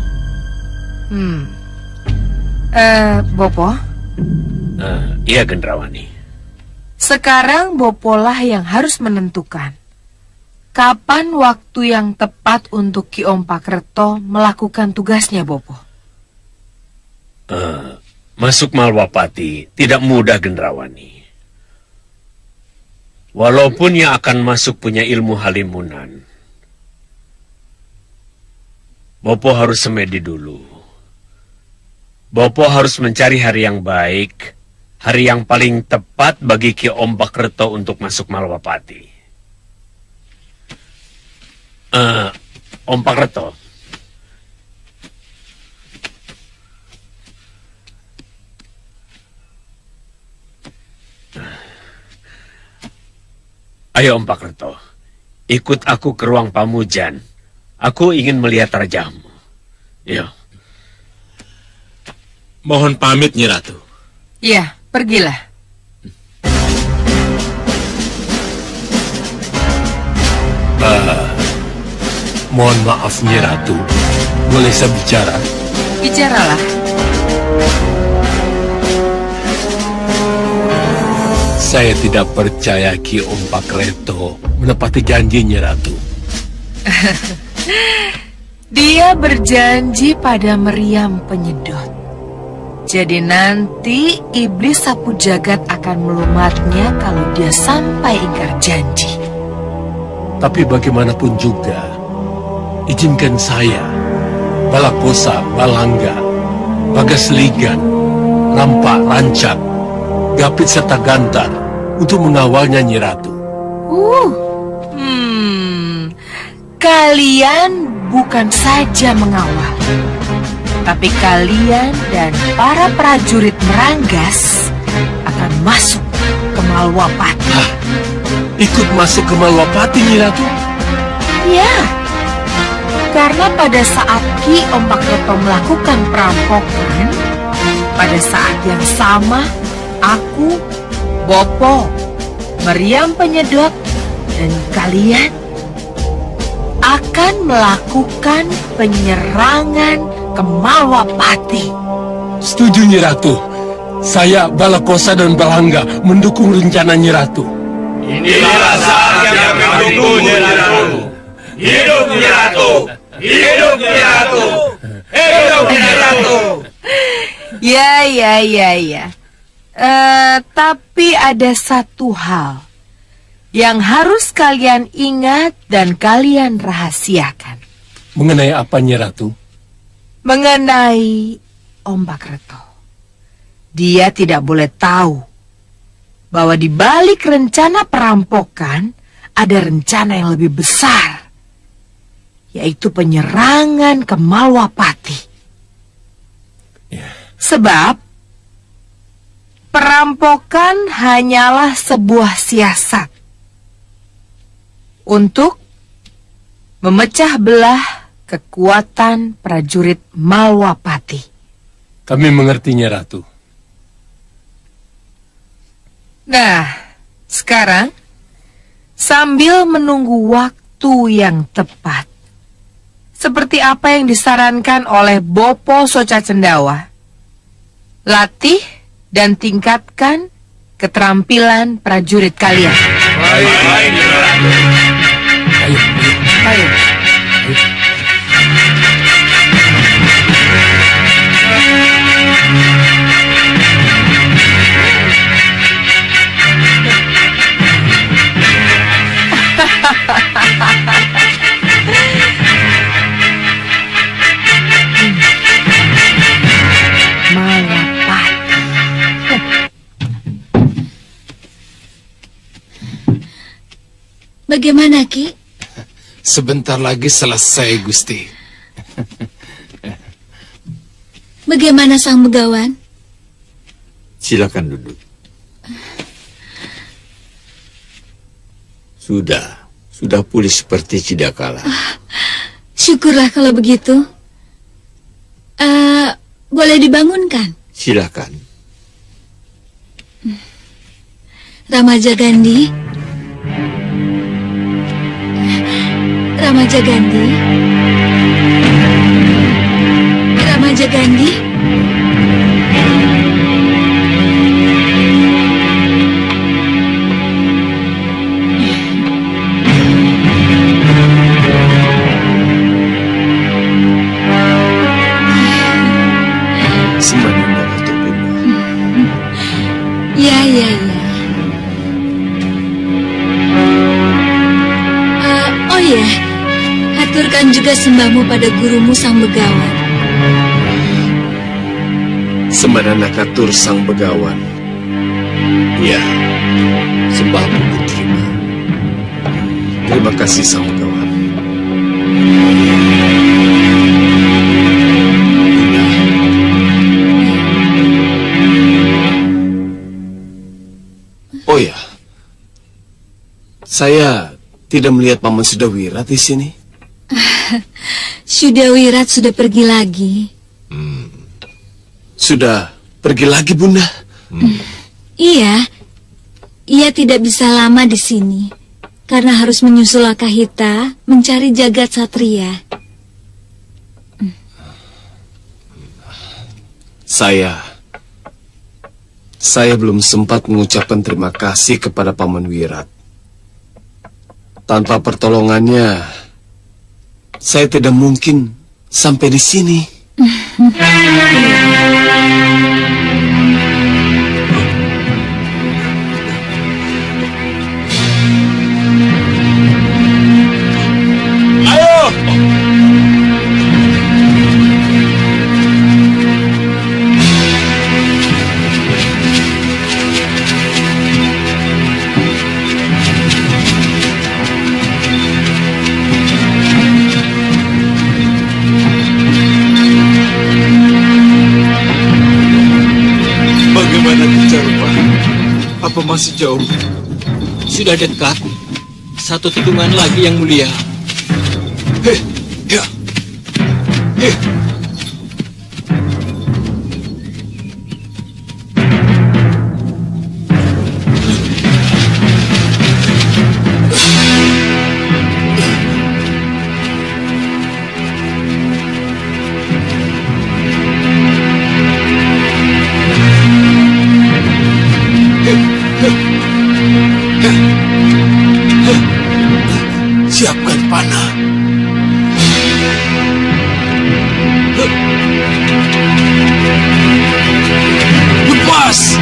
Bopo? Iya, Gendrawani. Sekarang Bopolah yang harus menentukan kapan waktu yang tepat untuk Ki Om Pakreto melakukan tugasnya, Bopo? Masuk Malwapati tidak mudah, Gendrawani. Walaupun yang akan masuk punya ilmu halimunan, Bopo harus semedi dulu. Bopo harus mencari hari yang baik, hari yang paling tepat bagi Ki Om Pakreto untuk masuk Malwapati. Om Pakreto, ayo Om Pakreto, ikut aku ke ruang pamujan. Aku ingin melihat rajamu. Yo. Mohon pamit, Nyi Ratu. Iya, pergilah. Mohon maaf, Nyi Ratu. Boleh saya bicara? Bicaralah. Saya tidak percaya Ki Om Pakreto menepati janji, Nyi Ratu. Dia berjanji pada meriam penyedot. Jadi nanti iblis sapu jagat akan melumatnya kalau dia sampai ingkar janji. Tapi bagaimanapun juga, izinkan saya, Balakosa, Balangga, Bagasligan, Rampak, Rancak, Gapit serta Gantar untuk mengawalnya, Nyi Ratu. Kalian bukan saja mengawal, tapi kalian dan para prajurit Meranggas akan masuk ke Malwapati. Ikut masuk ke Malwapati, Nyi Ratu? Ya, karena pada saat Ki Om Pakreto melakukan perampokan, pada saat yang sama, aku, Bopo, meriam penyedot, dan kalian akan melakukan penyerangan ke Malwapati. Setuju, Nyi Ratu. Saya, Balakosa dan Balangga mendukung rencana Nyi Ratu. Inilah saat yang mendukung Nyi Ratu. Hidup Nyi Ratu! Hidup Nyi Ratu! Hidup Nyi Ratu! Ya. Tapi ada satu hal yang harus kalian ingat dan kalian rahasiakan. Mengenai apa, Nyi Ratu? Mengenai Om Pakreto. Dia tidak boleh tahu bahwa di balik rencana perampokan ada rencana yang lebih besar, yaitu penyerangan ke Malwapati. Sebab perampokan hanyalah sebuah siasat untuk memecah belah kekuatan prajurit Malwapati. Kami mengerti, Nyi Ratu. Nah, sekarang sambil menunggu waktu yang tepat, seperti apa yang disarankan oleh Bopo Soca Cendawa, latih dan tingkatkan keterampilan prajurit kalian. Ayo. Bagaimana, Ki? Sebentar lagi selesai, Gusti. Bagaimana Sang Begawan? Silakan duduk. Sudah pulih seperti Cidakala. Syukurlah kalau begitu. Boleh dibangunkan? Silakan. Ramaja Gandhi. Ramaja Gandhi. Ramaja Gandhi. dan juga sembahmu pada gurumu Sang Begawan. Semana katur Sang Begawan. Ya, sembahmu kuterima. Terima kasih Sang Begawan. Oh ya, saya tidak melihat Paman Sudawirat di sini. Sudawirat sudah pergi lagi. Sudah pergi lagi, Bunda? Iya, ia tidak bisa lama di sini karena harus menyusul Akahita mencari jagat satria. Saya belum sempat mengucapkan terima kasih kepada Paman Wirat. Tanpa pertolongannya, saya tidak mungkin sampai di sini. Apa masih jauh? Sudah dekat. 1 tikungan lagi, Yang Mulia. Ya. Siapkan panah. Lepas.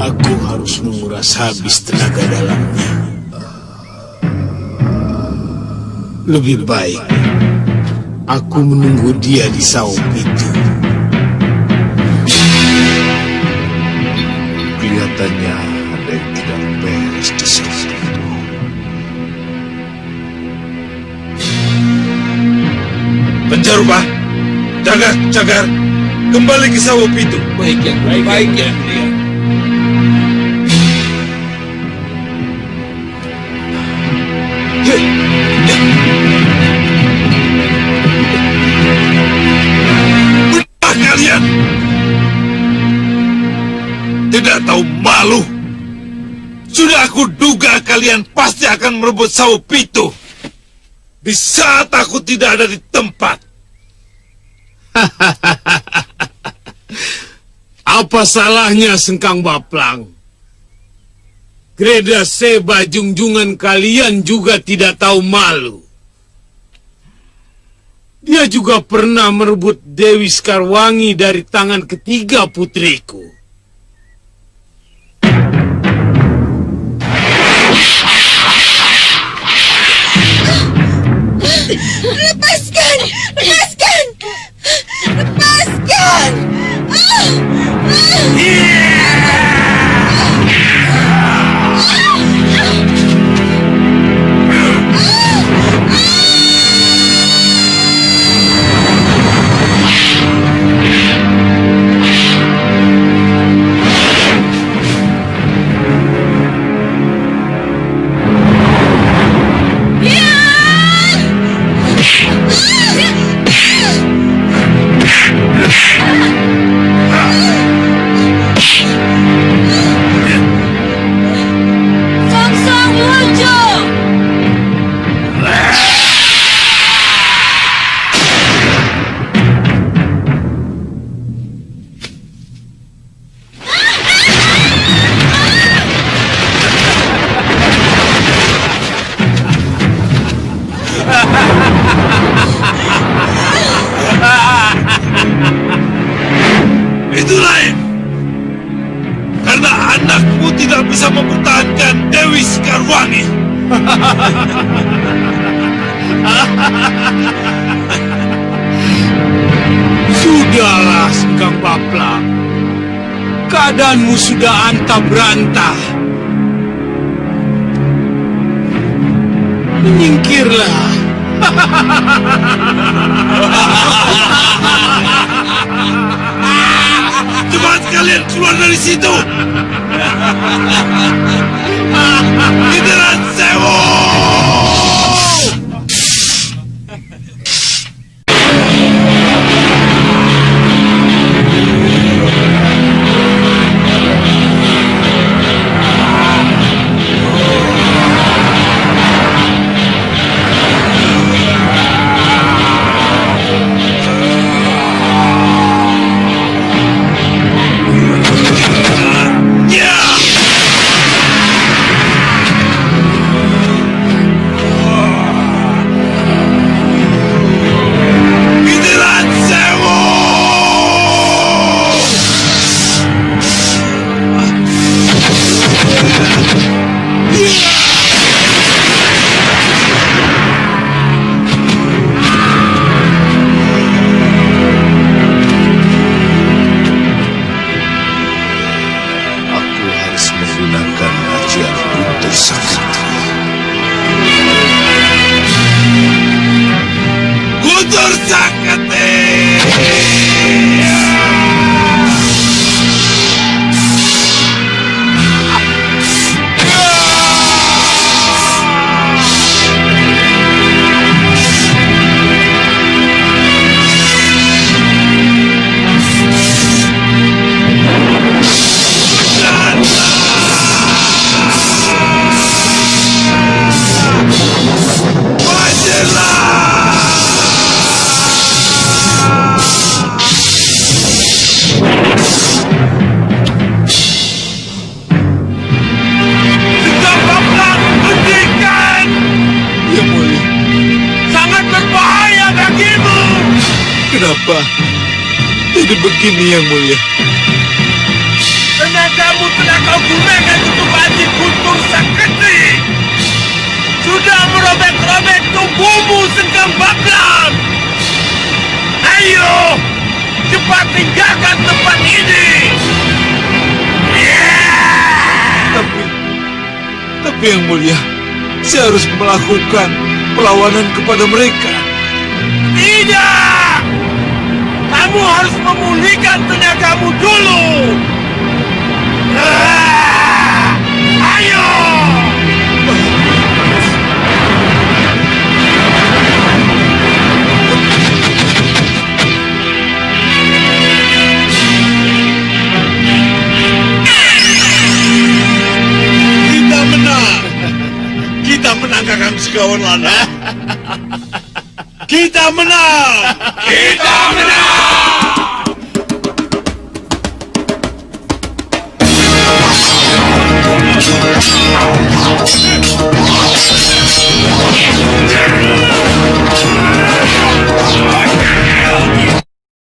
Aku harus menguras habis tenaga dalamnya. Lebih baik aku menunggu dia di saung itu. Kelihatannya ada yang tidak beres di saung itu. Penjarupa, Cagar, kembali ke saung itu. Baik, Yang Mulia. Baik, Yang Mulia. Kalian tidak tahu malu. Sudah aku duga kalian pasti akan merebut saung itu di saat aku tidak ada di tempat. Apa salahnya Sengkang Baplang? Greda Seba junjungan kalian juga tidak tahu malu. Dia juga pernah merebut Dewi Sekarwangi dari tangan ketiga putriku. Lepaskan! Lepaskan! Lepaskan! Sekarwangi. Sudahlah, Sengkang Baplak. Keadaanmu sudah antah berantah. Menyingkirlah. Cepat kalian keluar dari situ. Giliran Sewu. Kenapa? Jadi begini yang mulia. Tenagamu telah kau gunakan untuk mati Guntur Saketi. Sudah merobek-robek tubuhmu, Sengkang Baplak. Ayo, cepat tinggalkan tempat ini. Tapi yang mulia, saya harus melakukan perlawanan kepada mereka. Tidak! Kamu harus memulihkan tenagamu dulu. Ayo! Kita menang. Kita menang, Kakang Segawan Lana. Kita menang. Kita menang.